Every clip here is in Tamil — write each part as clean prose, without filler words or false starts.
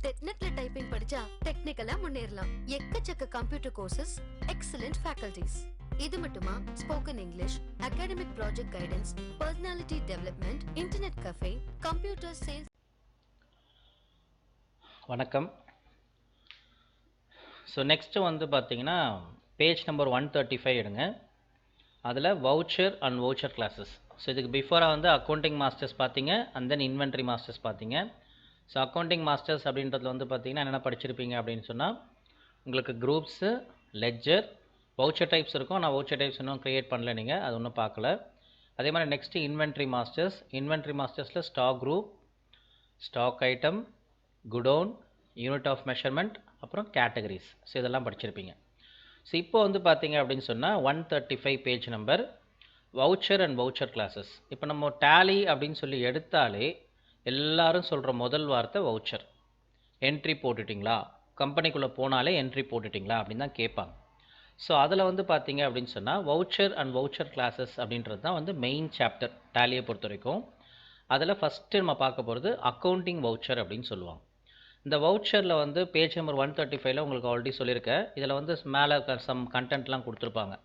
நெட்ல டைப்பிங் படிச்சா டெக்னிக்கலா முன்னேறலாம். எக்கச்சக்க கம்ப்யூட்டர் கோர்சஸ், எக்ஸலென்ட் ஃபேக்கல்டிஸ். இது மட்டுமா, spoken English, academic project guidance, personality development, internet cafe, computer sales. வணக்கம். ஸோ நெக்ஸ்ட்டு வந்து பார்த்தீங்கன்னா பேஜ் நம்பர் 135 எடுங்க. அதில் voucher and voucher classes. So இதுக்கு பிஃபோராக வந்து அக்கௌண்டிங் மாஸ்டர்ஸ் பார்த்தீங்க, அண்ட் தென் இன்வென்ட்ரி மாஸ்டர்ஸ் பார்த்தீங்க. ஸோ அக்கௌண்டிங் மாஸ்டர்ஸ் அப்படின்றதுல வந்து பார்த்தீங்கன்னா என்னென்ன படிச்சிருப்பீங்க அப்படின்னு சொன்னால், உங்களுக்கு குரூப்ஸு, லெட்ஜர், வவுச்சர் டைப்ஸ் இருக்கும். ஆனால் வவுச்சர் டைப்ஸ் இன்னும் க்ரியேட் பண்ணல, நீங்கள் அது ஒன்றும் பார்க்கல. அதே மாதிரி நெக்ஸ்ட்டு இன்வென்ட்ரி மாஸ்டர்ஸ். இன்வென்ட்ரி மாஸ்டர்ஸில் ஸ்டாக் குரூப், ஸ்டாக் ஐட்டம், குடோன், யூனிட் ஆஃப் மெஷர்மெண்ட், அப்புறம் கேட்டகரிஸ். ஸோ இதெல்லாம் படிச்சிருப்பீங்க. ஸோ இப்போ வந்து பார்த்தீங்க அப்படின்னு சொன்னால் 135 page number voucher and voucher classes. இப்போ நம்ம டேலி அப்படின்னு சொல்லி எடுத்தாலே எல்லாரும் சொல்கிற முதல் வார்த்தை வவுச்சர். என்ட்ரி போட்டுட்டிங்களா, கம்பெனிக்குள்ளே போனாலே என்ட்ரி போட்டுட்டிங்களா அப்படின்னு தான் கேட்பாங்க. ஸோ அதில் வந்து பார்த்தீங்க அப்படின்னு சொன்னால் வவுச்சர் அண்ட் வவுச்சர் கிளாஸஸ் அப்படின்றது தான் வந்து மெயின் சாப்டர் டேலியை பொறுத்த வரைக்கும். அதில் ஃபஸ்ட்டு நம்ம பார்க்க போகிறது அக்கௌண்டிங் வவுச்சர் அப்படின்னு சொல்லுவாங்க. இந்த வவுச்சரில் வந்து பேஜ் நம்பர் 135 உங்களுக்கு ஆல்ரெடி சொல்லியிருக்கேன். இதில் வந்து மேலே சம் கண்டென்ட்லாம் கொடுத்துருப்பாங்க.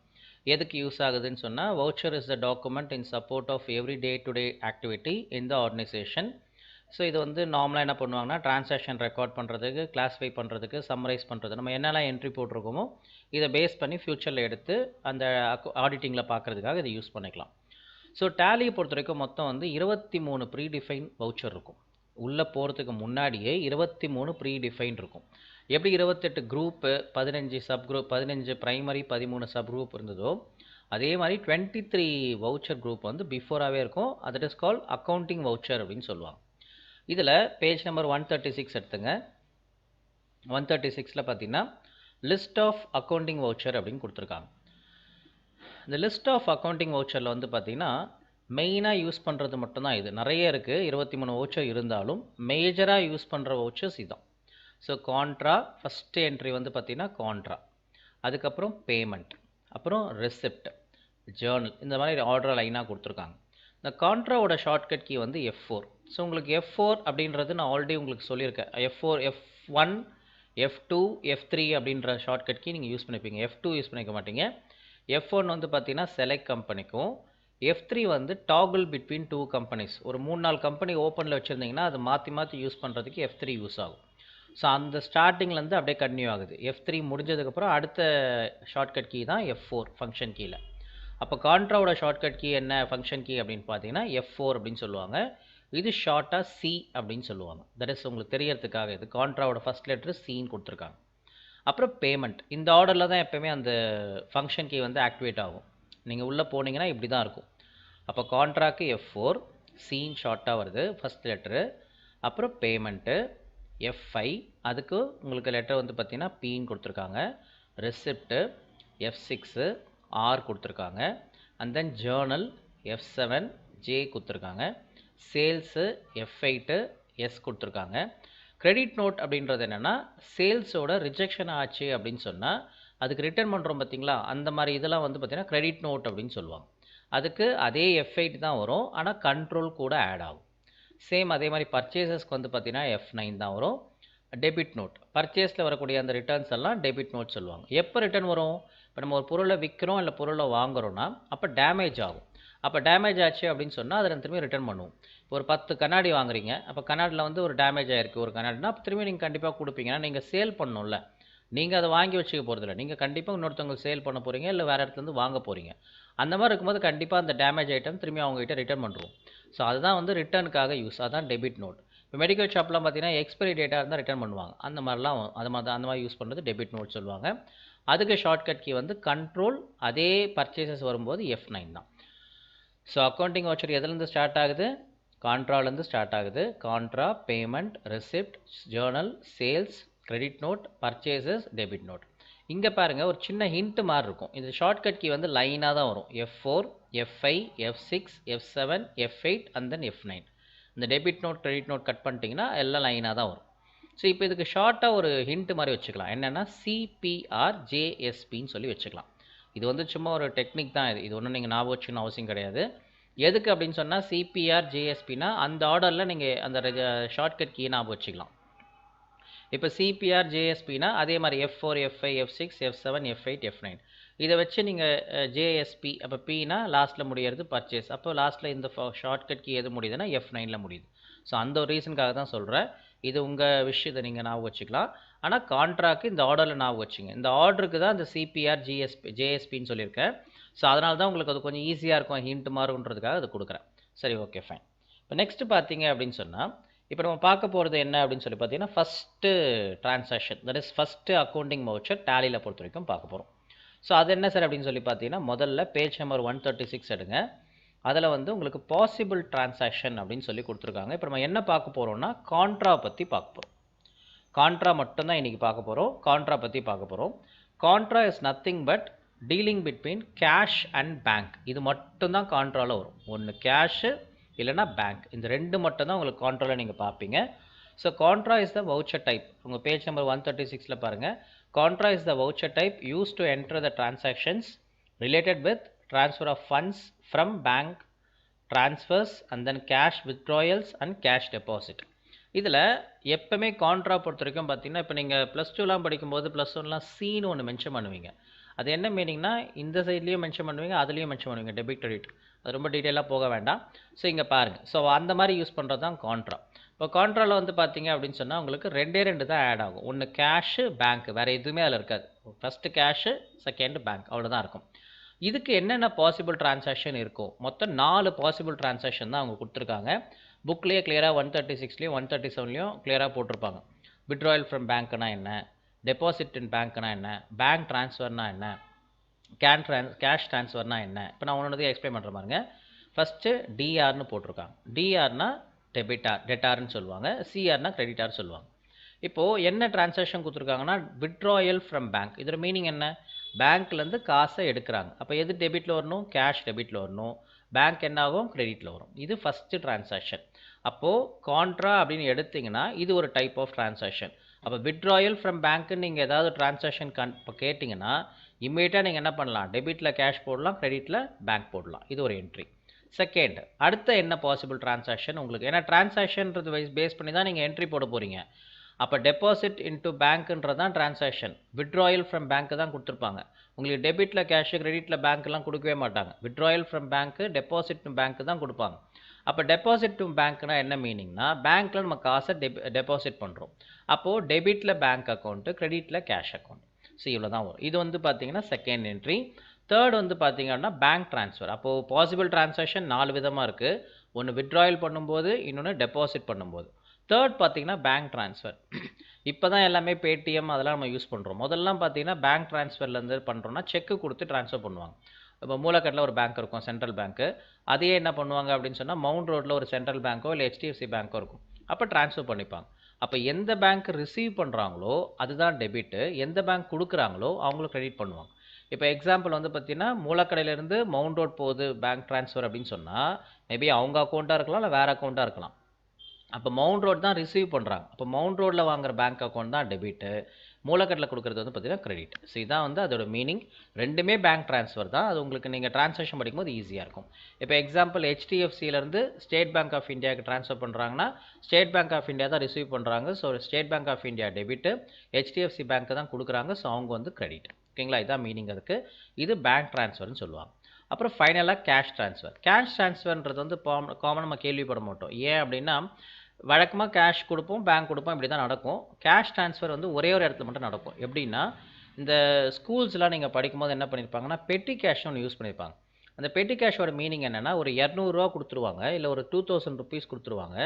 எதுக்கு யூஸ் ஆகுதுன்னு சொன்னால், voucher is the document in support of every day to day activity in the organisation. So இது வந்து நார்மலாக என்ன பண்ணுவாங்கன்னா, டிரான்சாக்ஷன் ரெக்கார்ட் பண்ணுறதுக்கு, கிளாஸிஃபை பண்ணுறதுக்கு, சம்மரைஸ் பண்ணுறது, நம்ம என்னெல்லாம் என்ட்ரி போட்டிருக்கோமோ இதை பேஸ் பண்ணி ஃப்யூச்சரில் எடுத்து அந்த ஆடிட்டிங்கில் பார்க்குறதுக்காக இதை யூஸ் பண்ணிக்கலாம். ஸோ டேலியை பொறுத்த வரைக்கும் மொத்தம் வந்து 23 ப்ரீ டிஃபைன் வவுச்சர் இருக்கும். உள்ளே போகிறதுக்கு முன்னாடியே 23 ப்ரீ டிஃபைன் இருக்கும். எப்படி 28 group, 15 sub group, 15 primary, 13 sub group இருந்ததோ, அதே மாதிரி 23 வவுச்சர் குரூப் வந்து பிஃபோராகவே இருக்கும். That is call accounting voucher அப்படின்னு சொல்லுவாங்க. இதில் பேஜ் நம்பர் 136 எடுத்துங்க. 136ல் பார்த்தீங்கன்னா லிஸ்ட் ஆஃப் அக்கௌண்டிங் வவுச்சர் அப்படின்னு கொடுத்துருக்காங்க. இந்த லிஸ்ட் ஆஃப் அக்கௌண்டிங் வவுச்சரில் வந்து பார்த்தீங்கன்னா மெயினாக யூஸ் பண்ணுறது மட்டும்தான் இது. நிறைய இருக்குது, 23 வவுச்சர் இருந்தாலும் மேஜராக யூஸ் பண்ணுற வவுச்சர்ஸ் இதுதான். ஸோ கான்ட்ரா, ஃபஸ்ட்டு என்ட்ரி வந்து பார்த்தீங்கன்னா கான்ட்ரா, அதுக்கப்புறம் பேமெண்ட், அப்புறம் ரெசிப்ட், ஜேர்னல், இந்த மாதிரி ஆர்டர் லைனாக கொடுத்துருக்காங்க. இந்த கான்ட்ராவோட ஷார்ட்கட் கீ வந்து F4. ஸோ உங்களுக்கு F4 அப்படின்றது நான் ஆல்ரெடி உங்களுக்கு சொல்லியிருக்கேன். F4, F1, F2, F3 அப்படின்ற ஷார்ட்கட் கீ நீங்கள் யூஸ் பண்ணிப்பீங்க. F2 யூஸ் பண்ணிக்க மாட்டீங்க. F1 வந்து பார்த்தீங்கன்னா செலக்ட் கம்பெனிக்கும், F3 வந்து டாகிள் பிட்வீன் 2 கம்பெனிஸ். ஒரு 3-4 கம்பெனி ஓப்பனில் வச்சுருந்தீங்கன்னா அதை மாற்றி மாற்றி யூஸ் பண்ணுறதுக்கு F3 யூஸ் ஆகும். ஸோ அந்த ஸ்டார்டிங்லேருந்து அப்படியே கன்டினியூ ஆகுது. F3 முடிஞ்சதுக்கப்புறம் அடுத்த ஷார்ட்கட் கீ தான் F4 ஃபங்க்ஷன் கீயில். அப்போ கான்ட்ராவோட ஷார்ட்கட் கீ என்ன ஃபங்க்ஷன் கீ அப்படின்னு பார்த்தீங்கன்னா F4 அப்படின்னு சொல்லுவாங்க. இது ஷார்ட்டாக C அப்படின்னு சொல்லுவாங்க. தட் இஸ் உங்களுக்கு தெரியறதுக்காக இது கான்ட்ராவோட ஃபஸ்ட் லெட்ரு சின்னு கொடுத்துருக்காங்க. அப்புறம் பேமெண்ட், இந்த ஆர்டரில் தான் எப்போயுமே அந்த ஃபங்க்ஷன் கீ வந்து ஆக்டிவேட் ஆகும். நீங்கள் உள்ளே போனீங்கன்னா இப்படி தான் இருக்கும். அப்போ கான்ட்ராக்கு F4, சின்னு ஷார்ட்டாக வருது ஃபஸ்ட் லெட்ரு. அப்புறம் பேமெண்ட்டு F5, அதுக்கு உங்களுக்கு லெட்டர் வந்து பார்த்தீங்கன்னா Pன்னு கொடுத்துருக்காங்க. ரெசிப்ட்டு F6, R கொடுத்துருக்காங்க. And then Journal F7, J கொடுத்துருக்காங்க. சேல்ஸு F8, S கொடுத்துருக்காங்க. கிரெடிட் நோட் அப்படின்றது என்னென்னா, சேல்ஸோட ரிஜெக்ஷன் ஆச்சு அப்படின்னு சொன்னால் அதுக்கு ரிட்டர்ன் பண்ணுறோம் பார்த்தீங்களா, அந்த மாதிரி இதெல்லாம் வந்து பார்த்திங்கன்னா கிரெடிட் நோட் அப்படின்னு சொல்லுவாங்க. அதுக்கு அதே F8 தான் வரும், ஆனால் கண்ட்ரோல் கூட ஆட் ஆகும். சேம் அதே மாதிரி பர்ச்சேசஸ்க்கு வந்து பார்த்திங்கன்னா F9 தான் வரும். டெபிட் நோட், பர்ச்சேஸில் வரக்கூடிய அந்த ரிட்டர்ன்ஸ் எல்லாம் டெபிட் நோட் சொல்லுவாங்க. எப்போ ரிட்டர்ன் வரும், இப்போ நம்ம ஒரு பொருளை விற்கிறோம் இல்லை பொருளை வாங்குறோன்னா அப்போ டேமேஜ் ஆகும். அப்போ டேமேஜ் ஆச்சு அப்படின்னு சொன்னால் அதை திரும்பி ரிட்டர்ன் பண்ணுவோம். இப்போ ஒரு 10 கண்ணாடி வாங்குறீங்க, அப்போ கண்ணாடியில் வந்து ஒரு டேமேஜ் ஆகிருக்கு ஒரு கண்ணாடினா, அப்போ திரும்பி நீங்கள் கண்டிப்பாக கொடுப்பீங்கன்னா நீங்கள் சேல் பண்ணணும்ல. நீங்கள் அதை வாங்கி வச்சுக்க போகிறதில்ல, நீங்கள் கண்டிப்பாக இன்னொருத்தவங்களுக்கு சேல் பண்ண போகிறீங்க இல்லை வேறு இடத்துலேருந்து வாங்க போகிறீங்க. அந்த மாதிரி இருக்கும்போது கண்டிப்பாக அந்த டேமேஜ் ஐட்டம் திரும்பி அவங்ககிட்ட ரிட்டர்ன் பண்ணுறோம். ஸோ அதுதான் வந்து ரிட்டர்னுக்காக யூஸ், அதுதான் டெபிட் நோட். இப்போ மெடிக்கல் ஷாப்லாம் பார்த்தீங்கன்னா எக்ஸ்பைரி டேட்டாக இருந்தால் ரிட்டர்ன் பண்ணுவாங்க. அந்த மாதிரிலாம் அந்த மாதிரி யூஸ் பண்ணுறது டெபிட் நோட் சொல்லுவாங்க. அதுக்கு ஷார்ட்கட் கீ வந்து கண்ட்ரோல், அதே பர்ச்சேசஸ் வரும்போது F9 தான். ஸோ அக்கௌண்டிங் வவுச்சர் எதுலேருந்து ஸ்டார்ட் ஆகுது, கான்ட்ராலேருந்து ஸ்டார்ட் ஆகுது. Contra, payment, receipt, journal, sales, credit note, purchases, debit note. இங்கே பாருங்கள் ஒரு சின்ன ஹிண்ட் மாதிரி இருக்கும். இந்த ஷார்ட்கட் கீ வந்து லைனாக தான் வரும். F4, F5, F6, F7, F8 and then F9. இந்த debit note, credit note cut பண்ணிட்டீங்கன்னா எல்லாம் லைனாக தான் வரும். ஸோ இப்போ இதுக்கு ஷார்ட்டாக ஒரு ஹிண்ட் மாதிரி வச்சுக்கலாம். என்னென்னா CPRJSPன்னு சொல்லி வச்சுக்கலாம். இது வந்து சும்மா ஒரு டெக்னிக் தான். இது ஒன்றும் நீங்கள் ஞாபகம் வச்சுக்கணும் அவசியம் கிடையாது. எதுக்கு அப்படின்னு சொன்னால் CPRJSPனா அந்த ஆர்டரில் நீங்கள் அந்த ஷார்ட்கட் கீ ஞாபகம் வச்சுக்கலாம். இப்போ சிபிஆர் ஜேஎஸ்பினா அதே மாதிரி F4 F5 F6 F7 F8 F9 இதை வச்சு நீங்கள் ஜேஎஸ்பி அப்போ பினா லாஸ்ட்டில் முடியறது பர்ச்சேஸ். அப்போ லாஸ்ட்டில் இந்த ஷார்ட்கட் கீ எது முடியுதுன்னா F9ல் முடியுது. ஸோ அந்த ஒரு ரீசனுக்காக தான் சொல்கிறேன். இது உங்கள் விஷயத்தை நீங்கள் ஞாபகம் வச்சுக்கலாம். ஆனால் கான்ட்ராக்கு இந்த ஆர்டரில் ஞாபகம் வச்சுங்க. இந்த ஆர்டருக்கு தான் இந்த சிபிஆர் ஜேஎஸ்பின்னு சொல்லியிருக்கேன். ஸோ அதனால தான் உங்களுக்கு அது கொஞ்சம் ஈஸியாக இருக்கும், ஹிண்ட் மாறுன்றதுக்காக அது கொடுக்குறேன். சரி, ஓகே, ஃபைன். இப்போ நெக்ஸ்ட் பார்த்தீங்க அப்படின்னு சொன்னால், இப்போ நம்ம பார்க்க போகிறது என்ன அப்படின்னு சொல்லி பார்த்தீங்கன்னா, first transaction, that is first accounting voucher டேலியில் பொறுத்த வரைக்கும் பார்க்க போகிறோம். ஸோ அது என்ன சார் அப்படின்னு சொல்லி பார்த்தீங்கன்னா, முதல்ல பேஜ் நம்பர் 136 எடுங்க. அதில் வந்து உங்களுக்கு பாசிபிள் டிரான்சாக்ஷன் அப்படின்னு சொல்லி கொடுத்துருக்காங்க. இப்போ நம்ம என்ன பார்க்க போகிறோம்னா, கான்ட்ரா பற்றி பார்க்க போகிறோம். கான்ட்ரா மட்டும்தான் இன்றைக்கி பார்க்க போகிறோம். கான்ட்ரா பற்றி பார்க்க போகிறோம். Contra is nothing but dealing between cash and bank. இது மட்டும்தான் கான்ட்ராவில் வரும். ஒன்று கேஷு இல்லைனா பேங்க், இந்த ரெண்டு மட்டும்தான் உங்களுக்கு கான்ட்ராவில் நீங்கள் பார்ப்பீங்க. So contra is the voucher type. உங்கள் பேஜ் நம்பர் 136 பாருங்கள். Contra is the voucher type used to enter the transactions related with transfer of funds from bank, transfers and then cash withdrawals and cash deposit. இதில் எப்பவுமே கான்ட்ரா பொறுத்த வரைக்கும் பார்த்தீங்கன்னா, இப்போ நீங்கள் +2லாம் படிக்கும்போது +1லாம் சீன்னு ஒன்று மென்ஷன் பண்ணுவீங்க. அது என்ன மீனிங்னா, இந்த சைட்லேயும் மென்ஷன் பண்ணுவீங்க, அதுலேயும் மென்ஷன் பண்ணுவீங்க, டெபிட் கிரெடிட். அது ரொம்ப டீட்டெயிலாக போக வேண்டாம். ஸோ இங்கே பாருங்கள். ஸோ அந்த மாதிரி யூஸ் பண்ணுறது தான் கான்ட்ரா. இப்போ கான்ட்ராவில் வந்து பார்த்தீங்க அப்படின்னு சொன்னால் உங்களுக்கு ரெண்டு தான் ஆட் ஆகும். ஒன்று கேஷு, பேங்க், வேறு எதுவுமே அதில் இருக்காது. ஃபஸ்ட்டு கேஷு, செகண்ட் பேங்க், அவ்வளோதான் இருக்கும். இதுக்கு என்னென்ன பாசிபிள் டிரான்சாக்ஷன் இருக்கும்? மொத்தம் 4 பாசிபிள் டிரான்சாக்ஷன் தான் அவங்க கொடுத்துருக்காங்க. புக்லேயே கிளியராக 136லேயும் 137லேயும் கிளியராக போட்டிருப்பாங்க. விட்ராயல் ஃப்ரம் பேங்க்னா என்ன, டெபாசிட் இன் பேங்க்னா என்ன, பேங்க் ட்ரான்ஸ்ஃபர்னா என்ன, கேஷ் ட்ரான்ஸ்ஃபர்னா என்ன. இப்போ நான் ஒன்று எக்ஸ்பிளைன் பண்ணுற பாருங்க. ஃபஸ்ட்டு டிஆர்னு போட்டிருக்காங்க. டிஆர்னா டெட்டார்னு சொல்லுவாங்க. சிஆர்னா கிரெடிட்டார் சொல்லுவாங்க. இப்போது என்ன டிரான்சாக்ஷன் கொடுத்துருக்காங்கன்னா, விட்ராயல் ஃப்ரம் பேங்க். இதோட மீனிங் என்ன? பேங்க்லேருந்து காசை எடுக்கிறாங்க. அப்போ எது டெபிட்டில் வரணும்? கேஷ் டெபிட்டில் வரணும். பேங்க் என்ன ஆகும்? கிரெடிட்டில் வரும். இது ஃபஸ்ட்டு டிரான்சாக்ஷன். அப்போது கான்ட்ரா அப்படின்னு எடுத்திங்கன்னா இது ஒரு டைப் ஆஃப் டிரான்சாக்ஷன். அப்போ விட்ராயல் ஃப்ரம் பேங்க்குன்னு நீங்கள் ஏதாவது டிரான்சாக்ஷன் இப்போ கேட்டிங்கன்னா இம்மீடியட்டாக நீங்கள் என்ன பண்ணலாம்? டெபிட்டில் கேஷ் போடலாம், கிரெடிட்டில் பேங்க் போடலாம். இது ஒரு என்ட்ரி. செகண்ட், அடுத்த என்ன பாசிபிள் டிரான்சாக்ஷன் உங்களுக்கு? ஏன்னா டிரான்சாக்ஷன்றது பேஸ் பண்ணி தான் நீங்கள் என்ட்ரி போட போகிறீங்க. அப்போ டெபாசிட் இன்ட்டு பேங்க்ன்றது தான் டிரான்சாக்ஷன். விட்ராயல் ஃப்ரம் பேங்க்கு தான் கொடுத்துருப்பாங்க. உங்களுக்கு டெபிட்டில் கேஷு, கிரெடிட்டில் பேங்க்லாம் கொடுக்கவே மாட்டாங்க. Withdrawal from bank, deposit to bank தான் கொடுப்பாங்க. அப்போ டெபாசிட் டு பேங்க்னா என்ன மீனிங்னா, பேங்க்கில் நம்ம காசை டெபாசிட் பண்ணுறோம். அப்போது டெபிட்டில் பேங்க் அக்கௌண்ட்டு, கிரெடிட்டில் கேஷ் அக்கௌண்ட். ஸோ இவ்வளோ தான் வரும். இது வந்து பார்த்தீங்கன்னா செகண்ட் என்ட்ரி. தேர்ட் வந்து பார்த்தீங்கன்னா பேங்க் ட்ரான்ஸ்ஃபர். அப்போது பாசிபிள் டிரான்சாக்ஷன் 4 விதமாக இருக்குது. ஒன்று விட்ராயல் பண்ணும்போது, இன்னொன்று டெபாசிட் பண்ணும்போது. தேர்ட் பார்த்தீங்கன்னா பேங்க் ட்ரான்ஸ்ஃபர். இப்போ தான் எல்லாமே பேடிஎம் அதெல்லாம் நம்ம யூஸ் பண்ணுறோம். முதல்லாம் பார்த்தீங்கன்னா பேங்க் ட்ரான்ஸ்ஃபர்லேருந்து பண்ணுறோன்னா செக்கு கொடுத்து ட்ரான்ஸ்ஃபர் பண்ணுவாங்க. இப்போ மூலக்கட்டில் ஒரு பேங்க் இருக்கும், சென்ட்ரல் பேங்க்கு. அதையே என்ன பண்ணுவாங்க அப்படின்னு சொன்னால், மவுண்ட் ரோட்டில் ஒரு சென்ட்ரல் பேங்க்கோ இல்லை HDFC பேங்க்கோ இருக்கும். அப்போ ட்ரான்ஸ்ஃபர் பண்ணிப்பாங்க. அப்போ எந்த பேங்க் ரிசீவ் பண்ணுறாங்களோ அதுதான் டெபிட்டு, எந்த பேங்க் கொடுக்குறாங்களோ அவங்களும் கிரெடிட் பண்ணுவாங்க. இப்போ எக்ஸாம்பிள் வந்து பார்த்தீங்கன்னா, மூலக்கடையிலேருந்து மவுண்ட் ரோட் போகுது பேங்க் ட்ரான்ஸ்ஃபர் அப்படின்னு சொன்னால், மேபி அவங்க அக்கௌண்ட்டாக இருக்கலாம், இல்லை வேறு அக்கௌண்ட்டாக இருக்கலாம். அப்போ மவுண்ட் ரோட் தான் ரிசீவ் பண்ணுறாங்க. அப்போ மவுண்ட் ரோட்டில் வாங்குற பேங்க் அக்கௌண்ட் தான் டெபிட்டு, மூலக்கட்டில் கொடுக்குறது வந்து பார்த்தீங்கன்னா கிரெடிட். ஸோ இதான் வந்து அதோட மீனிங். ரெண்டுமே பேங்க் ட்ரான்ஸ்ஃபர் தான். அது உங்களுக்கு நீங்கள் ட்ரான்சாக்ஷன் படிக்கும்போது ஈஸியாக இருக்கும். இப்போ எக்ஸாம்பிள் HDFCலேருந்து ஸ்டேட் பேங்க் ஆஃப் இந்தியாவுக்கு ட்ரான்ஸ்ஃபர் பண்ணுறாங்கன்னா, ஸ்டேட் பேங்க் ஆஃப் இந்தியா தான் ரிசீவ் பண்ணுறாங்க. So State bank of India debit, HDFC பேங்க்கு தான் கொடுக்குறாங்க. ஸோ அவங்க வந்து கிரெடிட். ஓகேங்களா? இதான் மீனிங் அதுக்கு. இது பேங்க் ட்ரான்ஸ்ஃபர்னு சொல்லுவாங்க. அப்புறம் ஃபைனலாக கேஷ் ட்ரான்ஸ்ஃபர். கேஷ் ட்ரான்ஸ்ஃபர்ன்றது வந்து காமன் நம்ம கேள்விப்பட மாட்டோம். ஏன் அப்படின்னா, வழக்கமாக கேஷ் கொடுப்போம், பேங்க் கொடுப்போம், இப்படி தான் நடக்கும். கேஷ் ட்ரான்ஸ்ஃபர் வந்து ஒரே ஒரு இடத்துல மட்டும் நடக்கும். எப்படின்னா, இந்த ஸ்கூல்ஸ்லாம் நீங்கள் படிக்கும்போது என்ன பண்ணியிருப்பாங்கன்னா, பெட்டி கேஷ்னு ஒன்று யூஸ் பண்ணியிருப்பாங்க. அந்த பெட்டி கேஷோட மீனிங் என்னென்னா, ஒரு 200 கொடுத்துருவாங்க, இல்லை ஒரு 2000 ருபீஸ் கொடுத்துருவாங்க.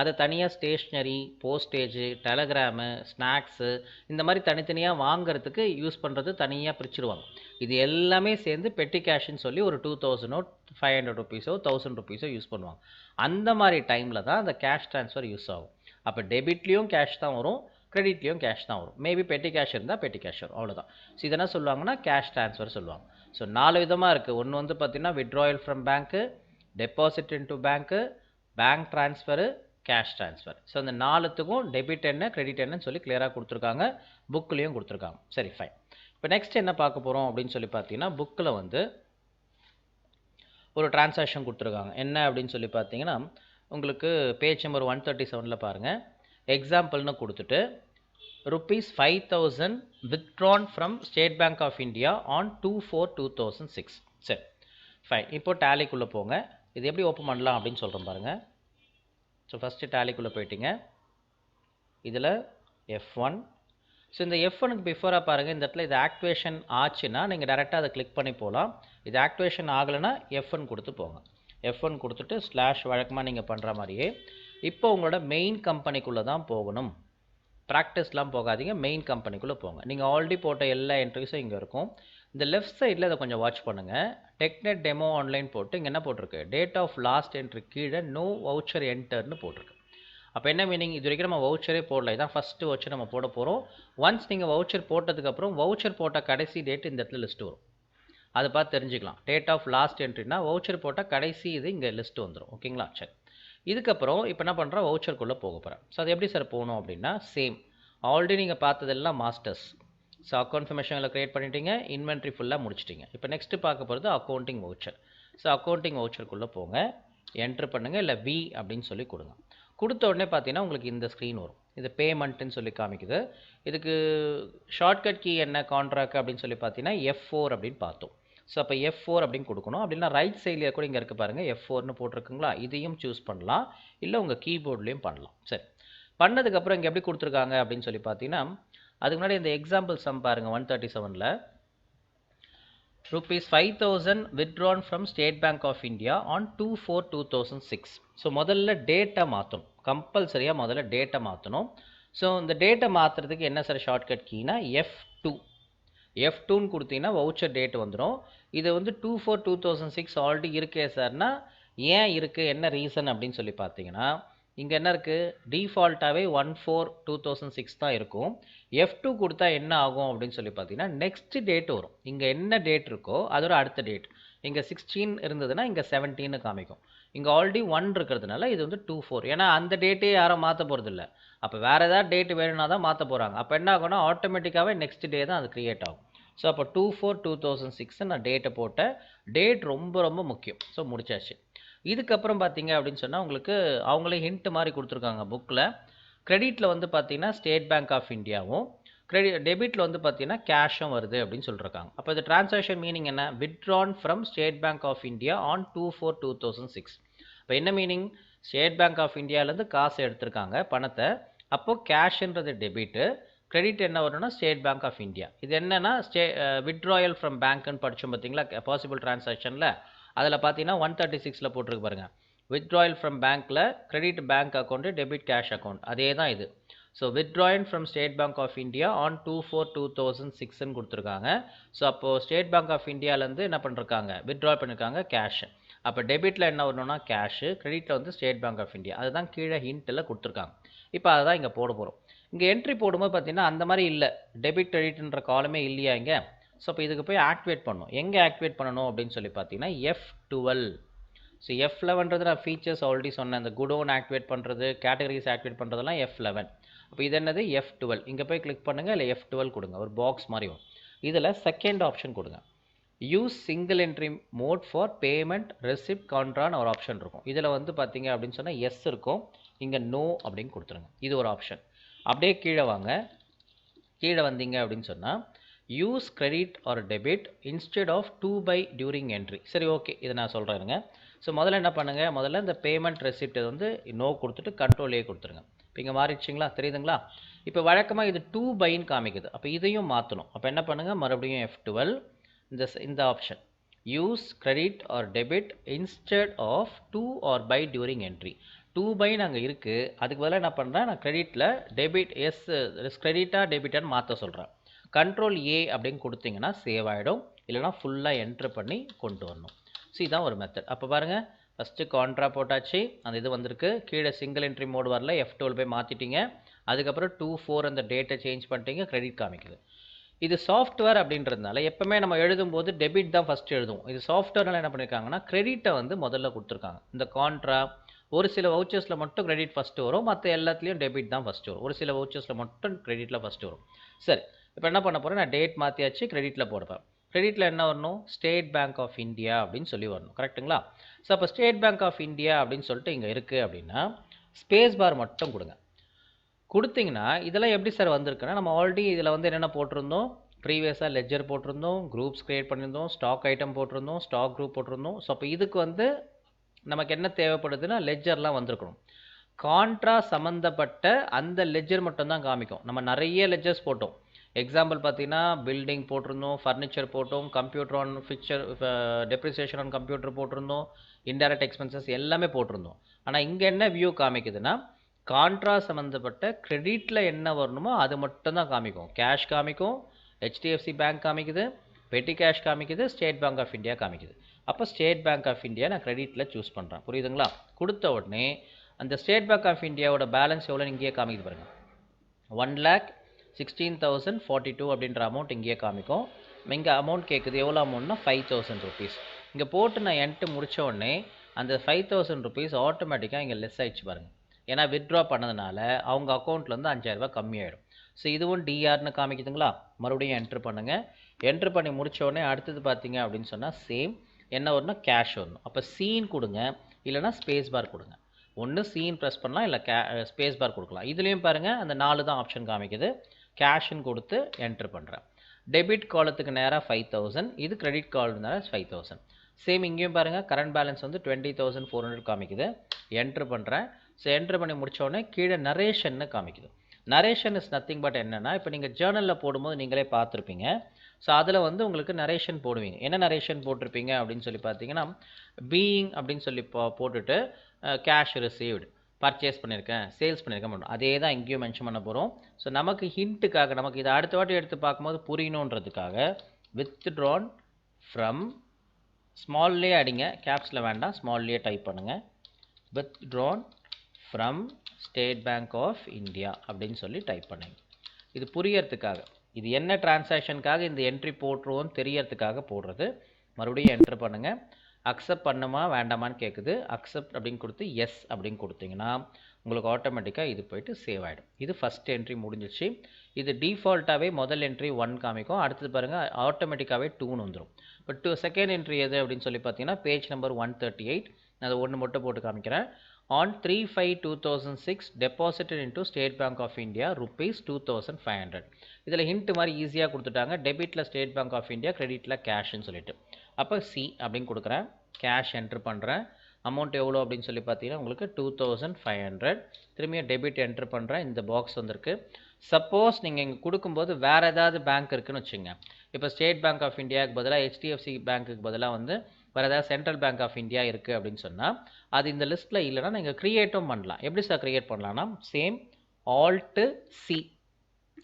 அதை தனியாக ஸ்டேஷ்னரி, போஸ்டேஜு, டெலகிராமு, ஸ்நாக்ஸு இந்த மாதிரி தனித்தனியாக வாங்குறதுக்கு யூஸ் பண்ணுறது தனியாக பிரிச்சுருவாங்க. இது எல்லாமே சேர்ந்து பெட்டி கேஷ்ன்னு சொல்லி ஒரு 2000 500 ருபீஸோ 1000 ருபீஸோ யூஸ் பண்ணுவாங்க. அந்த மாதிரி டைமில் தான் அந்த கேஷ் ட்ரான்ஸ்ஃபர் யூஸ் ஆகும். அப்போ டெபிட்லேயும் கேஷ் தான் வரும், கிரெடிட்லேயும் கேஷ் தான் வரும். மேபி பெட்டி கேஷ் இருந்தால் பெட்டி கேஷ் வரும், அவ்வளோதான். ஸோ இதை என்ன சொல்லுவாங்கன்னா கேஷ் ட்ரான்ஸ்ஃபர் சொல்லுவாங்க. ஸோ 4 விதமாக இருக்குது. ஒன்று வந்து பார்த்தீங்கன்னா withdrawal from bank, deposit into bank, bank transfer, cash transfer. So அந்த 4த்துக்கும் டெபிட் என்ன, கிரெடிட் என்னன்னு சொல்லி கிளியராக கொடுத்துருக்காங்க, புக்லேயும் கொடுத்துருக்காங்க. சரி, ஃபைன். இப்போ நெக்ஸ்ட் என்ன பார்க்க போகிறோம் அப்படின்னு சொல்லி பார்த்தீங்கன்னா, புக்கில் வந்து ஒரு டிரான்சாக்ஷன் கொடுத்துருக்காங்க. என்ன அப்படின்னு சொல்லி பார்த்தீங்கன்னா, உங்களுக்கு பேஜ் நம்பர் 137 பாருங்கள். எக்ஸாம்பிள்னு கொடுத்துட்டு rupees 5,000 withdrawn from State Bank of India on 2/4/2006. சரி ஃபைன். இப்போ டேலிக்குள்ளே போங்க. இது எப்படி ஓப்பன் பண்ணலாம் அப்படின்னு சொல்கிறேன் பாருங்கள். ஸோ ஃபஸ்ட்டு டேலிக்குள்ளே போயிட்டீங்க. இதில் F1. ஸோ இந்த F1க்கு பிஃபோராக பாருங்கள், இந்த இடத்துல இது ஆக்டிவேஷன் ஆச்சுன்னா நீங்கள் டேரெக்டாக அதை கிளிக் பண்ணி போகலாம். இது ஆக்டிவேஷன் ஆகலைன்னா F1 கொடுத்து போங்க. F1 கொடுத்துட்டு ஸ்லாஷ் வழக்கமாக நீங்கள் பண்ணுற மாதிரியே இப்போ உங்களோட மெயின் கம்பெனிக்குள்ளே தான் போகணும். ப்ராக்டிஸ்லாம் போகாதீங்க, மெயின் கம்பெனிக்குள்ளே போங்க. நீங்கள் ஆல்ரெடி போட்ட எல்லா என்ட்ரிஸும் இங்கே இருக்கும். இந்த லெஃப்ட் சைடில் இதை கொஞ்சம் வாட்ச் பண்ணுங்கள். டெக்நெட் டெமோ ஆன்லைன் போட்டு இங்கே என்ன போட்டிருக்கு, டேட் ஆஃப் லாஸ்ட் என்ட்ரி கீழே நோ வவுச்சர் என்டர்னு போட்டிருக்கு. அப்போ என்ன மீனிங், இது வரைக்கும் நம்ம வவுச்சரே போடல, இதான் ஃபஸ்ட்டு வவுச்சர் நம்ம போட போகிறோம். ஒன்ஸ் நீங்கள் வவுச்சர் போட்டதுக்கப்புறம் வவுச்சர் போட்ட கடைசி டேட் இந்த இடத்துல லிஸ்ட்டு வரும். அதை பார்த்து தெரிஞ்சுக்கலாம். டேட் ஆஃப் லாஸ்ட் என்ட்ரினா வவுச்சர் போட்டால் கடைசி இது இங்கே லிஸ்ட்டு வந்துடும். ஓகேங்களா? சரி, இதுக்கப்புறம் இப்போ என்ன பண்ணுறோம், வவுச்சருக்குள்ளே போக போகிறேன். ஸோ அது எப்படி சார் போகணும் அப்படின்னா, சேம் ஆல்ரெடி நீங்கள் பார்த்ததெல்லாம் மாஸ்டர்ஸ். ஸோ அக்கௌண்ட் இன்ஃபர்மேஷனில் க்ரியேட் பண்ணிட்டீங்க, இன்வென்ட்ரி ஃபுல்லாக முடிச்சிட்டிங்க. இப்போ நெக்ஸ்ட்டு பார்க்க போகிறது அக்கௌண்டிங் வவுச்சர். ஸோ அக்கௌண்டிங் வவுச்சருக்குள்ளே போங்க, என்ட்ரு பண்ணுங்கள், இல்லை வி அப்படின்னு சொல்லி கொடுங்க. கொடுத்த உடனே பார்த்தீங்கன்னா உங்களுக்கு இந்த ஸ்க்ரீன் வரும். இது பேமெண்ட்டுன்னு சொல்லி காமிக்குது. இதுக்கு ஷார்ட்கட் கீ என்ன, கான்ட்ராக்ட் அப்படின்னு சொல்லி பார்த்தீங்கன்னா F4 அப்படின்னு பார்த்தோம். ஸோ அப்போ F4 அப்படின்னு கொடுக்கணும். அப்படின்னா ரைட் சைட்லேயே கூட இங்கே இருக்குது பாருங்கள், F4ன்னு போட்டிருக்குங்களா, இதையும் சூஸ் பண்ணலாம், இல்லை உங்கள் கீபோர்ட்லேயும் பண்ணலாம். சரி, பண்ணதுக்கப்புறம் இங்கே எப்படி கொடுத்துருக்காங்க அப்படின்னு சொல்லி பார்த்தீங்கன்னா, அதுக்கு முன்னாடி இந்த எக்ஸாம்பிள் சம் பாருங்கள். 137ல் rupees 5,000 withdrawn from State Bank of India on 2/4/2006. So முதல்ல டேட்டை மாற்றணும், கம்பல்சரியாக முதல்ல டேட்டை மாற்றணும். ஸோ இந்த டேட்டை மாற்றுறதுக்கு என்ன சார் ஷார்ட்கட் கீனா F2. F2ன்னு கொடுத்தீங்கன்னா வவுச்சர் டேட் வந்துடும். இது வந்து 2/4/2006 ஆல்ரெடி இருக்கே சார்னா ஏன் இருக்குது, என்ன ரீசன் அப்படின்னு சொல்லி பார்த்தீங்கன்னா, இங்கே என்ன இருக்குது, டிஃபால்ட்டாகவே 1/4/2006 தான் இருக்கும். F2 கொடுத்தா என்ன ஆகும் அப்படின்னு சொல்லி பார்த்தீங்கன்னா, நெக்ஸ்ட் டேட் வரும். இங்கே என்ன டேட் இருக்கோ அதோட அடுத்த டேட். இங்கே 16 இருந்ததுன்னா இங்கே 17 காமிக்கும். இங்கே ஆல்ரெடி 1 இருக்கிறதுனால இது வந்து 2/4. ஏன்னா அந்த டேட்டே யாரும் மாற்ற போகிறதில்ல. அப்போ வேறு ஏதாவது டேட் வேணும்னா தான் மாற்ற போகிறாங்க. அப்போ என்ன ஆகும்னா ஆட்டோமேட்டிக்காகவே நெக்ஸ்ட் டே தான் அது க்ரியேட் ஆகும். ஸோ அப்போ 2/4/2006 நான் டேட்டை போட்டேன். டேட் ரொம்ப ரொம்ப முக்கியம். ஸோ முடிச்சாச்சு. இதுக்கப்புறம் பார்த்தீங்க அப்படின்னு சொன்னால் உங்களுக்கு அவங்களே ஹிண்ட் மாதிரி கொடுத்துருக்காங்க புக்கில். கிரெடிட்டில் வந்து பார்த்தீங்கன்னா ஸ்டேட் பேங்க் ஆஃப் இந்தியாவும், டெபிட்டில் வந்து பார்த்தீங்கன்னா கேஷும் வருது அப்படின்னு சொல்லியிருக்காங்க. அப்போ இது டிரான்சாக்ஷன் மீனிங் என்ன, withdrawn from state bank of India on 2/4/2006. இப்போ என்ன மீனிங், ஸ்டேட் பேங்க் ஆஃப் இந்தியாவிலேருந்து காசு எடுத்திருக்காங்க பணத்தை. அப்போது கேஷ்ன்றது டெபிட்டு, கிரெடிட் என்ன வரும்னா ஸ்டேட் பேங்க் ஆஃப் இந்தியா. இது என்னென்னா வித்ட்ராயல் ஃப்ரம் பேங்க்னு படித்தோம் பார்த்தீங்களா பாசிபிள் டிரான்சாக்ஷனில். அதில் பார்த்தீங்கன்னா 136ல் போட்டிருக்கு பாருங்கள், வித்ட்ராயல் ஃப்ரம் பேங்க்கில் credit bank account, debit cash account, அதே தான் இது. So withdrawal from state bank of India on 2/4/2006ன்னு கொடுத்துருக்காங்க. ஸோ அப்போது ஸ்டேட் பேங்க் ஆஃப் இந்தியாவிலேருந்து என்ன பண்ணிருக்காங்க, வித்ட்ரா பண்ணியிருக்காங்க கேஷ். அப்போ டெபிட்டில் என்ன வரணும்னா கேஷு, கிரெடிட்டில் வந்து ஸ்டேட் பேங்க் ஆஃப் இந்தியா. அதுதான் கீழே ஹிண்ட்டில் கொடுத்துருக்காங்க. இப்போ அதை தான் இங்கே போட போகிறோம். இங்கே என்ட்ரி போடும்போது பார்த்தீங்கன்னா அந்த மாதிரி இல்லை, டெபிட் கிரெடிட்ன்ற காலமே இல்லையா இங்கே. ஸோ இப்போ இதுக்கு போய் ஆக்டிவேட் பண்ணணும். எங்கே ஆக்டிவேட் பண்ணணும் அப்படின்னு சொல்லி பார்த்தீங்கன்னா F12. ஸோ F11ன்றது நான் ஃபீச்சர்ஸ் ஆல்ரெடி சொன்னேன். இந்த குடோன் ஆக்டிவேட் பண்ணுறது, கேட்டகரிஸ் ஆக்டிவேட் பண்ணுறதெல்லாம் F11. அப்போ இது என்னது F12. இங்கே போய் கிளிக் பண்ணுங்கள், இல்லை F12 கொடுங்க, ஒரு பாக்ஸ் மாதிரி வரும். இதில் செகண்ட் ஆப்ஷன் கொடுங்க, use single entry mode for payment receipt கான்ட்ரான்னு ஒரு ஆப்ஷன் இருக்கும். இதில் வந்து பார்த்தீங்க அப்படின்னு சொன்னால் எஸ் இருக்கும், இங்கே நோ அப்படின்னு கொடுத்துருங்க. இது ஒரு ஆப்ஷன். அப்படியே கீழே வாங்க, கீழே வந்தீங்க அப்படின்னு சொன்னால் use credit or debit instead of 2/, during entry. சரி, ஓகே, இதை நான் சொல்கிறேங்க. ஸோ முதல்ல என்ன பண்ணுங்கள், முதல்ல இந்த பேமெண்ட் ரெசிப்ட் வந்து நோ கொடுத்துட்டு கண்ட்ரோல் ஏ கொடுத்துருங்க. இப்போ இங்கே மாறிடுச்சிங்களா, தெரியுதுங்களா? இப்போ வழக்கமாக இது 2/ன்னு காமிக்குது. அப்போ இதையும் மாற்றணும். அப்போ என்ன பண்ணுங்கள், மறுபடியும் F12, இந்த option use credit or debit instead of 2 or by during entry. 2/, அங்கே இருக்குது. அதுக்கு பதிலாக என்ன பண்ணுறேன், நான் கிரெடிட்டில் டெபிட் எஸ் கிரெடிட்டாக டெபிட்டான்னு மாற்ற சொல்கிறேன். கண்ட்ரோல் ஏ அப்படின்னு கொடுத்தீங்கன்னா சேவ் ஆகிடும், இல்லைனா ஃபுல்லாக என்ட்ரு பண்ணி கொண்டு வரணும். ஸோ இதுதான் ஒரு மெத்தட். அப்போ பாருங்கள், ஃபஸ்ட்டு கான்ட்ரா போட்டாச்சு, அந்த இது வந்திருக்கு. கீழே சிங்கிள் என்ட்ரி மோடு வரல, F12 போய் மாற்றிட்டீங்க. அதுக்கப்புறம் 2/4 அந்த டேட்டை சேஞ்ச் பண்ணிட்டீங்க, கிரெடிட் காமிக்குது. இது சாஃப்ட்வேர் அப்படின்றதுனால எப்போவுமே நம்ம எழுதும்போது டெபிட் தான் ஃபஸ்ட்டு எழுதுவோம். இது சாஃப்ட்வேர்னால என்ன பண்ணியிருக்காங்கன்னா கிரெடிட்டை வந்து முதல்ல கொடுத்துருக்காங்க. இந்த கான்ட்ரா ஒரு சில வவுச்சர்ஸில் மட்டும் கிரெடிட் ஃபஸ்ட்டு வரும், மற்ற எல்லாத்துலேயும் டெபிட் தான் ஃபஸ்ட்டு வரும். ஒரு சில வவுச்சர்ஸில் மட்டும் கிரெடிட்டில் ஃபஸ்ட்டு வரும். சரி, இப்போ என்ன பண்ண போகிறேன், நான் டேட் மாற்றியாச்சு, கிரெடிட்டில் போடுவேன். கிரெடிட்டில் என்ன வரணும், ஸ்டேட் பேங்க் ஆஃப் இந்தியா அப்படின்னு சொல்லி வரணும். கரெக்டுங்களா? ஸோ அப்போ ஸ்டேட் பேங்க் ஆஃப் இந்தியா அப்படின்னு சொல்லிட்டு இங்கே இருக்குது அப்படின்னா ஸ்பேஸ் பார் மட்டும் கொடுங்க. கொடுத்தீங்கன்னா இதெல்லாம் எப்படி சார் வந்திருக்குன்னா நம்ம ஆல்ரெடி இதில் வந்து என்னென்ன போட்டிருந்தோம், ப்ரீவியஸாக லெட்ஜர் போட்டிருந்தோம், குரூப்ஸ் கிரியேட் பண்ணியிருந்தோம், ஸ்டாக் ஐட்டம் போட்டிருந்தோம், ஸ்டாக் குரூப் போட்டிருந்தோம். ஸோ அப்போ இதுக்கு வந்து நமக்கு என்ன தேவைப்படுதுன்னா லெட்ஜர்லாம் வந்திருக்கணும். கான்ட்ரா சம்மந்தப்பட்ட அந்த லெட்ஜர் மட்டும்தான் காமிக்கும். நம்ம நிறைய லெட்ஜர்ஸ் போட்டோம். எக்ஸாம்பிள் பார்த்தீங்கன்னா பில்டிங் போட்டிருந்தோம், ஃபர்னிச்சர் போட்டோம், computer on fixture, depreciation on computer போட்டிருந்தோம், இன்டைரக்ட் எக்ஸ்பென்சஸ் எல்லாமே போட்டிருந்தோம். ஆனால் இங்கே என்ன வியூ காமிக்குதுன்னா கான்ட்ரா சம்மந்தப்பட்ட கிரெடிட்டில் என்ன வரணுமோ அது மட்டும்தான் காமிக்கும். கேஷ் காமிக்கும், ஹெச்டிஎஃப்சி பேங்க் காமிக்குது, பெட்டி கேஷ் காமிக்குது, ஸ்டேட் பேங்க் ஆஃப் இந்தியா காமிக்குது. அப்போ ஸ்டேட் பேங்க் ஆஃப் இந்தியா நான் கிரெடிட்டில் சூஸ் பண்ணுறேன். புரியுதுங்களா? கொடுத்த உடனே அந்த ஸ்டேட் பேங்க் ஆஃப் இந்தியாவோட பேலன்ஸ் எவ்வளோ இங்கேயே காமிக்குது பாருங்கள். 1,16,042 அப்படின்ற அமௌண்ட் இங்கேயே காமிக்கும். இங்கே அமௌண்ட் கேட்குது, எவ்வளோ அமௌண்ட்னா 5,000 ருபீஸ். இங்கே போட்டு நான் என்ட்டு முடித்த உடனே அந்த 5,000 ருபீஸ் ஆட்டோமேட்டிக்காக இங்கே லெஸ் ஆகிடுச்சு பாருங்கள். ஏன்னா வித்ட்ரா பண்ணதுனால அவங்க அக்கௌண்ட்லேருந்து 5,000 ரூபாய் கம்மியாயிடும். ஸோ இதுவும் டிஆர்னு காமிக்குதுங்களா? மறுபடியும் என்ட்ரு பண்ணுங்கள். என்ட்ரு பண்ணி முடித்த உடனே அடுத்தது பார்த்தீங்க அப்படின்னு சொன்னால் சேம் என்ன வரணும், கேஷ் வரணும். அப்போ சீன் கொடுங்க, இல்லைனா ஸ்பேஸ் பார் கொடுங்க. ஒன்று சீன் ப்ரெஸ் பண்ணலாம், இல்லை ஸ்பேஸ் பார் கொடுக்கலாம். இதுலேயும் பாருங்கள் அந்த 4 தான் ஆப்ஷன் காமிக்குது. கேஷ்ன்னு கொடுத்து என்ட்ரு பண்ணுறேன். டெபிட் காலத்துக்கு நேராக 5,000, இது கிரெடிட் கார்டு நேராக 5,000. சேம் இங்கேயும் பாருங்கள் கரண்ட் பேலன்ஸ் வந்து 20,400 காமிக்குது. என்ட்ரு பண்ணுறேன். ஸோ என்ட்ரு பண்ணி முடித்த உடனே கீழே நரேஷன்னு காமிக்குது. நரேஷன் இஸ் நத்திங் பட் என்னென்னா, இப்போ நீங்கள் ஜேர்னலில் போடும்போது நீங்களே பார்த்துருப்பீங்க. ஸோ அதில் வந்து உங்களுக்கு நரேஷன் போடுவீங்க. என்ன நரேஷன் போட்டிருப்பீங்க அப்படின்னு சொல்லி பார்த்தீங்கன்னா, பீயிங் அப்படின்னு சொல்லி போட்டுட்டு கேஷ் ரிசீவ்டு, பர்ச்சேஸ் பண்ணியிருக்கேன், சேல்ஸ் பண்ணியிருக்கேன் பண்ணுறோம். அதே தான் இங்கேயும் மென்ஷன் பண்ண போகிறோம். ஸோ நமக்கு ஹிண்ட்டுக்காக, நமக்கு இதை அடுத்த வாட்டி எடுத்து பார்க்கும்போது புரியணுன்றதுக்காக வித்ட்ரான் ஃப்ரம் ஸ்மால்லே அடிங்க, கேப்ஸில் வேண்டாம், ஸ்மால்லே டைப் பண்ணுங்கள். Withdrawn from state bank of India அப்படின்னு சொல்லி டைப் பண்ணுங்க. இது புரியறதுக்காக, இது என்ன டிரான்சாக்ஷனுக்காக இந்த என்ட்ரி போட்டுருவோன்னு தெரியறதுக்காக போடுறது. மறுபடியும் என்ட்ரு பண்ணுங்கள். அக்செப்ட் பண்ணுமா வேண்டாமான்னு கேட்குது. அக்செப்ட் அப்படின்னு கொடுத்து எஸ் அப்படின்னு கொடுத்தீங்கன்னா உங்களுக்கு ஆட்டோமேட்டிக்காக இது போயிட்டு சேவ் ஆகிடும். இது ஃபஸ்ட் என்ட்ரி முடிஞ்சிச்சு. இது டிஃபால்ட்டாகவே முதல் என்ட்ரி 1 காமிக்கும். அடுத்தது பாருங்கள் ஆட்டோமேட்டிக்காகவே 2ன்னு வந்துடும். இப்போ செகண்ட் என்ட்ரி எது அப்படின்னு சொல்லி பார்த்தீங்கன்னா பேஜ் நம்பர் 138. நான் அதை 1 மட்டும் போட்டு காமிக்கிறேன். On 3/5/2006 deposited into State Bank of India rupees 2,500. இதில் ஹிண்ட் மாதிரி ஈஸியாக கொடுத்துட்டாங்க. டெபிட்டில் ஸ்டேட் பேங்க் ஆஃப் இந்தியா, கிரெடிட்டில் கேஷ்ன்னு சொல்லிட்டு. அப்போ சி அப்படின்னு கொடுக்குறேன். கேஷ் என்ட்ரு பண்ணுறேன். அமௌண்ட் எவ்வளோ அப்படின்னு சொல்லி பார்த்தீங்கன்னா உங்களுக்கு 2,500. திரும்பியும் டெபிட் என்ட்ரு பண்ணுறேன். இந்த பாக்ஸ் வந்திருக்கு. சப்போஸ் நீங்கள் இங்கே கொடுக்கும்போது வேறு ஏதாவது பேங்க் இருக்குன்னு வச்சுங்க. இப்போ ஸ்டேட் பேங்க் ஆஃப் இந்தியாவுக்கு பதிலாக ஹெச்டிஎஃப்சி பேங்க்குக்கு பதிலாக வந்து வேறு ஏதாவது சென்ட்ரல் பேங்க் ஆஃப் இந்தியா இருக்குது அப்படின்னு சொன்னால் அது இந்த லிஸ்ட்டில் இல்லைனா நீங்கள் க்ரியேட்டும் பண்ணலாம். எப்படி சார் க்ரியேட் பண்ணலான்னா சேம் ஆல்ட்டு சி,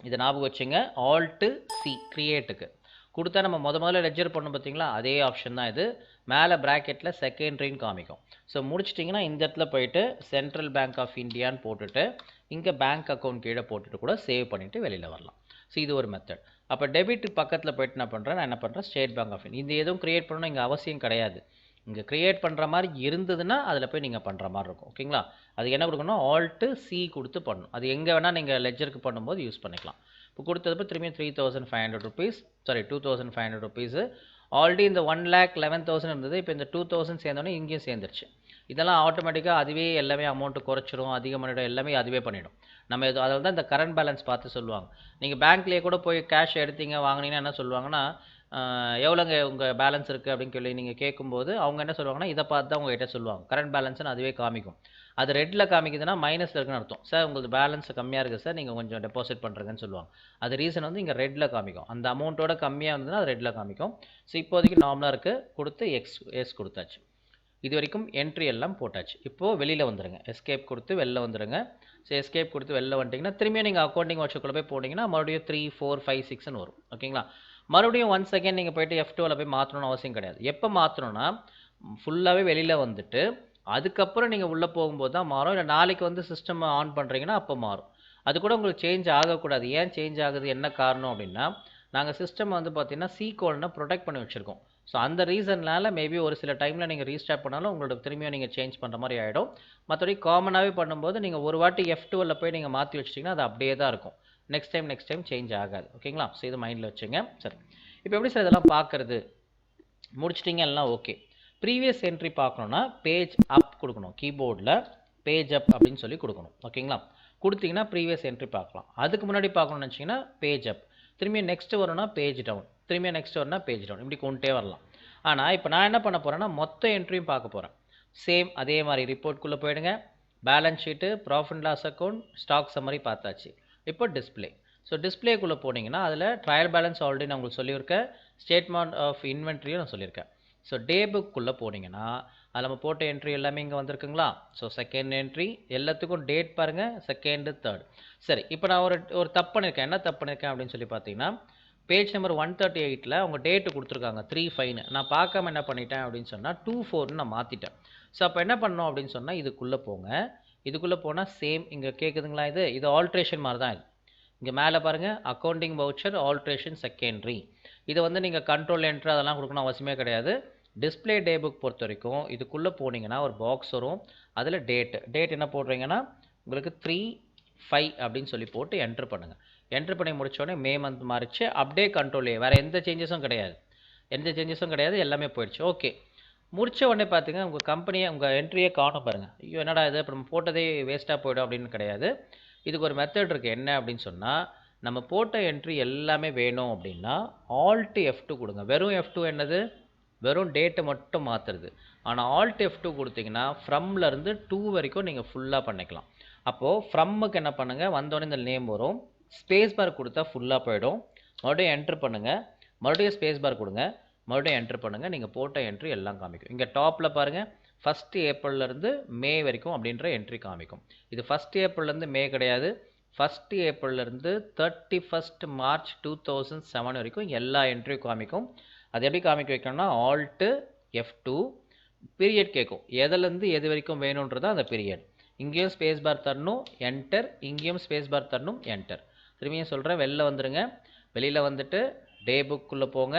இதை ஞாபகம் வச்சுங்க. ஆல்ட்டு சி க்ரியேட்டுக்கு கொடுத்தா நம்ம முதல்ல லெட்ஜர் பண்ணணும் பார்த்தீங்களா, அதே ஆப்ஷன் தான் இது. மேலே ப்ராக்கெட்டில் செகண்ட்ரின்னு காமிக்கும். ஸோ முடிச்சிட்டிங்கன்னா இந்த இடத்துல போயிட்டு சென்ட்ரல் பேங்க் ஆஃப் இந்தியான்னு போட்டுட்டு இங்கே பேங்க் அக்கௌண்ட் கீழே போட்டுட்டு கூட சேவ் பண்ணிவிட்டு வெளியில் வரலாம். ஸோ இது ஒரு மெத்தட். அப்போ டெபிட் பக்கத்தில் போய்ட்டு நான் என்ன பண்ணுறேன் ஸ்டேட் பேங்க் ஆஃப் இந்தியா. இந்த எதுவும் க்ரியேட் பண்ணணும் இங்கே அவசியம் கிடையாது. இங்கே க்ரியேட் பண்ணுற மாதிரி இருந்ததுன்னா அதில் போய் நீங்கள் பண்ணுற மாதிரி இருக்கும். ஓகேங்களா? அது என்ன கொடுக்கணும், ஆல்ட்டு சி கொடுத்து பண்ணணும். அது எங்கே வேணால் நீங்கள் லெட்ஜருக்கு பண்ணும்போது யூஸ் பண்ணிக்கலாம். இப்போ கொடுத்தது திரும்பியும் 3,500 ருபீஸ், சாரி 2,500 ருபீஸு. ஆல்ரெடி இந்த 1,11,000 இருந்தது. இப்போ இந்த 2,000 சேர்ந்தோடனே இங்கேயும் சேர்ந்துருச்சு. இதெல்லாம் ஆட்டோமேட்டிக்காக அதுவே எல்லாமே அமௌண்ட்டு குறைச்சிரும், அதிகம் பண்ணிடும், எல்லாமே அதுவே பண்ணிடும். நம்ம இது அதில் தான் இந்த கரண்ட் பேலன்ஸ் பார்த்து சொல்லுவாங்க. நீங்கள் பேங்க்லேயே கூட போய் கேஷ் எடுத்தீங்க வாங்கினீங்கன்னா என்ன சொல்லுவாங்கன்னா, எவ்வளோங்க உங்கள் பேலன்ஸ் இருக்குது அப்படின்னு சொல்லி நீங்கள் கேட்கும்போது அவங்க என்ன சொல்லுவாங்கன்னா இதை பார்த்து தான் உங்கள்கிட்ட சொல்லுவாங்க. கரண்ட் பேலன்ஸ்னு அதுவே காமிக்கும். அது ரெட்டில் காமிக்குதுன்னா மைனஸில் இருக்குன்னு அர்த்தம். சார் உங்களுக்கு பேலன்ஸ் கம்மியாக இருக்குது சார், நீங்கள் கொஞ்சம் டெபாசிட் பண்ணுறதுன்னு சொல்லுவாங்க. அது ரீசன் வந்து இங்கே ரெட்டில் காமிக்கும். அந்த அமௌண்ட்டோட கம்மியாக இருந்ததுன்னா அது ரெட்டில் காமிக்கும். ஸோ இப்போதைக்கு நார்மலாக இருக்குது, கொடுத்து எஸ் கொடுத்தாச்சு. இது வரைக்கும் என்ட்ரி எல்லாம் போட்டாச்சு. இப்போது வெளியில் வந்துடுங்க. எஸ்கேப் கொடுத்து வெளில வந்துடுங்க. ஸோ எஸ்கேப் கொடுத்து வெளில வந்துட்டிங்கன்னா திரும்பியும் நீங்கள் அக்கௌண்டிங் வர்க்ஷாப்பில் போய் போட்டிங்கன்னா மறுபடியும் 3, 4, 5, 6ன்னு வரும். ஓகேங்களா? மறுபடியும் ஒன்ஸ் அகேன் நீங்கள் போய்ட்டு F2வில் போய் மாற்றணும்னு அவசியம் கிடையாது. எப்போ மாற்றணும்னா ஃபுல்லாகவே வெளியில் வந்துட்டு அதுக்கப்புறம் நீங்கள் உள்ளே போகும்போது தான் மாறும். இல்லை நாளைக்கு வந்து சிஸ்டம் ஆன் பண்ணுறீங்கன்னா அப்போ மாறும். அது கூட உங்களுக்கு சேஞ்ச் ஆகக்கூடாது. ஏன் சேஞ்ச் ஆகுது, என்ன காரணம் அப்படின்னா நாங்கள் சிஸ்டம் வந்து பார்த்தீங்கன்னா C-கோட்னா ப்ரொடெக்ட் பண்ணி வச்சுருக்கோம். ஸோ அந்த ரீசன்னால் மேபி ஒரு சில டைமில் நீங்கள் ரீஸ்டார்ட் பண்ணாலும் உங்களோட திரும்பியும் நீங்கள் சேஞ்ச் பண்ணுற மாதிரி ஆகிடும். மற்றபடி காமனாகவே பண்ணும்போது நீங்கள் ஒரு வாட்டி F2வில் போய் நீங்கள் மாற்றி வச்சிட்டிங்கன்னா அது அப்படியே தான் இருக்கும். நெக்ஸ்ட் டைம் சேஞ்ச் ஆகாது. ஓகேங்களா? ஸோ இது மைண்டில் வச்சுங்க. சரி, இப்போ எப்படி சார் இதெல்லாம் பார்க்குறது? முடிச்சிட்டிங்க எல்லாம் ஓகே. ப்ரீவியஸ் என்ட்ரி பார்க்கணுன்னா பேஜ் அப் கொடுக்கணும். கீபோர்டில் பேஜ் அப் அப்படின்னு சொல்லி கொடுக்கணும். ஓகேங்களா? கொடுத்தீங்கன்னா ப்ரீவியஸ் என்ட்ரி பார்க்கலாம். அதுக்கு முன்னாடி பார்க்கணும்னு நினச்சிங்கன்னா பேஜ் அப், திரும்பி நெக்ஸ்ட் வரும்னா பேஜ் டவுன், திரும்பி நெக்ஸ்ட் வரும்னா பேஜ் டவுன், இப்படி கொண்டே வரலாம். ஆனால் இப்போ நான் என்ன பண்ண போகிறேன்னா மொத்த என்ட்ரியும் பார்க்க போகிறேன். சேம் அதே மாதிரி ரிப்போர்ட்குள்ளே போயிடுங்க. Balance sheet, profit and loss account, stock summary பார்த்தாச்சு. இப்போ டிஸ்பிளே. ஸோ டிஸ்பிளேக்குள்ளே போனீங்கன்னா அதில் ட்ரையல் பேலன்ஸ் ஆல்ரெடி நான் உங்களுக்கு சொல்லியிருக்கேன், ஸ்டேட்மெண்ட் ஆஃப் இன்வென்ட்ரியும் நான் சொல்லியிருக்கேன். ஸோ டே புக்குள்ளே போனீங்கன்னா அதில் நம்ம போட்ட என்ட்ரி எல்லாமே இங்கே வந்திருக்குங்களா. ஸோ செகண்ட் என்ட்ரி எல்லாத்துக்கும் டேட் பாருங்கள், செகண்டு, தேர்ட். சரி, இப்போ நான் ஒரு தப்பு பண்ணியிருக்கேன். என்ன தப்பு பண்ணியிருக்கேன் அப்படின்னு சொல்லி பார்த்தீங்கன்னா, பேஜ் நம்பர் 138ல் அவங்க டேட்டு கொடுத்துருக்காங்க 3/5. நான் பார்க்காம என்ன பண்ணிட்டேன் அப்படின்னு சொன்னால் 2/4 நான் மாற்றிட்டேன். ஸோ அப்போ என்ன பண்ணணும் அப்படின்னு சொன்னால் இதுக்குள்ளே போங்க. இதுக்குள்ளே போனால் சேம் இங்கே கேட்குதுங்களா, இது ஆல்ட்ரேஷன் மாதிரி தான். இங்கே மேலே பாருங்கள், அக்கௌண்டிங் வவுச்சர் ஆல்ட்ரேஷன் செகண்டரி. இதை வந்து நீங்கள் கண்ட்ரோல் என்ட்ரு அதெல்லாம் கொடுக்கணும் அவசியமே கிடையாது. டிஸ்பிளே டே புக் பொறுத்த வரைக்கும் இதுக்குள்ளே போனீங்கன்னா ஒரு பாக்ஸ் வரும். அதில் டேட் என்ன போடுறீங்கன்னா உங்களுக்கு 3/5 அப்படின்னு சொல்லி போட்டு என்ட்ரு பண்ணுங்கள். என்ட்ரு பண்ணி முடித்தோடனே மே மந்த் மாறிச்சு. அப்படியே கண்ட்ரோலே, வேறு எந்த சேஞ்சஸும் கிடையாது, எல்லாமே போயிடுச்சு. ஓகே, முடித்த உடனே பார்த்தீங்க உங்கள் கம்பெனியை, உங்கள் என்ட்ரியை காணும் பாருங்கள். ஐயோ என்னடா இது, இப்போ நம்ம போட்டதே வேஸ்ட்டாக போய்டும் அப்படின்னு கிடையாது. இதுக்கு ஒரு மெத்தட் இருக்குது. என்ன அப்படின்னு சொன்னால், நம்ம போட்ட என்ட்ரி எல்லாமே வேணும் அப்படின்னா ஆல்ட் F2 கொடுங்க. வெறும் F2 என்னது, வெறும் டேட்டை மட்டும் மாற்றுறது. ஆனால் ஆல்ட் F2 கொடுத்தீங்கன்னா ஃப்ரம்லேருந்து 2 வரைக்கும் நீங்கள் ஃபுல்லாக பண்ணிக்கலாம். அப்போது ஃப்ரம்முக்கு என்ன பண்ணுங்கள், வந்தோடனே இந்த நேம் வரும், ஸ்பேஸ் பார் கொடுத்தா ஃபுல்லாக போயிடும். மறுபடியும் என்ட்ரு பண்ணுங்கள், மறுபடியும் ஸ்பேஸ் பார் கொடுங்க, மறுபடியும் என்ட்ரு பண்ணுங்கள். நீங்கள் போட்ட என்ட்ரி எல்லாம் காமிக்கும். இங்கே டாப்பில் பாருங்கள், 1 ஏப்ரல்லேருந்து மே வரைக்கும் அப்படின்ற என்ட்ரி காமிக்கும். இது 1 ஏப்ரல்லேருந்து மே கிடையாது, 1 ஏப்ரல்லேருந்து 31 மார்ச் 2007 வரைக்கும் எல்லா என்ட்ரியும் காமிக்கும். அது எப்படி காமிக்க வைக்கணும்னா ஆல்ட்டு F2, பீரியட் கேட்கும், எதுலேருந்து எது வரைக்கும் வேணுன்றதா அந்த பீரியட். இங்கேயும் ஸ்பேஸ் பார் தரணும், என்டர், இங்கேயும் ஸ்பேஸ் பார் தரணும், என்டர். திரும்பியும் சொல்கிறேன், வெளில வந்துடுங்க. வெளியில் வந்துட்டு டே புக்குள்ளே போங்க,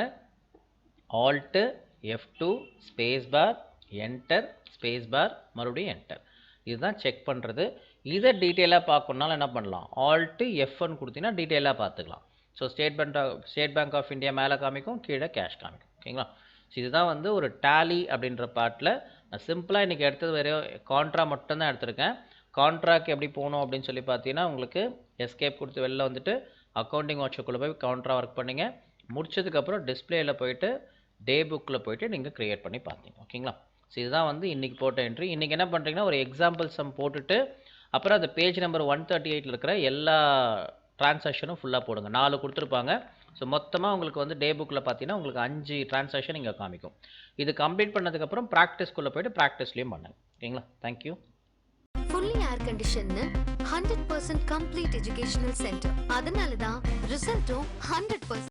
alt F2 space bar, enter, space bar, மறுபடியும் என்டர். இதுதான் செக் பண்ணுறது. இதை டீட்டெயிலாக பார்க்கணுன்னாலும் என்ன பண்ணலாம், ஆல்ட்டு F1 கொடுத்தீங்கன்னா டீட்டெயிலாக பார்த்துக்கலாம். So State bank of India மேலே காமிக்கும், கீழே கேஷ் காமிக்கும். ஓகேங்களா. ஸோ இதுதான் வந்து ஒரு டேலி அப்படின்ற பார்ட்டில் நான் சிம்பிளாக இன்றைக்கி எடுத்தது வேறு கான்ட்ரா மட்டும்தான் எடுத்திருக்கேன். கான்ட்ராக்கு எப்படி போகணும் அப்படின்னு சொல்லி பார்த்தீங்கன்னா, உங்களுக்கு எஸ்கேப் கொடுத்து வெளில வந்துட்டு அக்கௌண்டிங் வாட்சுக்குள்ளே போய் கான்ட்ரா ஒர்க் பண்ணிங்க. முடிச்சதுக்கப்புறம் டிஸ்பிளேயில் போயிட்டு டே புக்கில் போயிட்டு நீங்கள் க்ரியேட் பண்ணி பார்த்தீங்க. ஓகேங்களா. ஸோ இதுதான் வந்து இன்றைக்கி போட்ட என்ட்ரி. இன்றைக்கி என்ன பண்ணுறீங்கன்னா, ஒரு எக்ஸாம்பிள் சம் போட்டுட்டு அப்புறம் அந்த பேஜ் நம்பர் 138 இருக்கிற எல்லா டிரான்சாக்ஷனும் ஃபுல்லாக போடுங்க. 4 கொடுத்துருப்பாங்க. ஸோ மொத்தமாக உங்களுக்கு வந்து டே புக்கில் பார்த்தீங்கன்னா உங்களுக்கு 5 டிரான்சாக்ஷன் இங்கே காமிக்கும். இது கம்ப்ளீட் பண்ணதுக்கப்புறம் ப்ராக்டிஸ்க்குள்ளே போய்ட்டு ப்ராக்டிஸ்லேயும் பண்ணுங்க. ஓகேங்களா. தேங்க்யூ. ஃபுல்லி ஏர் கண்டிஷன்னு 100% கம்ப்ளீட் எஜுகேஷனல் சென்டர். அதனால தான் ரிசல்ட்டும் 100%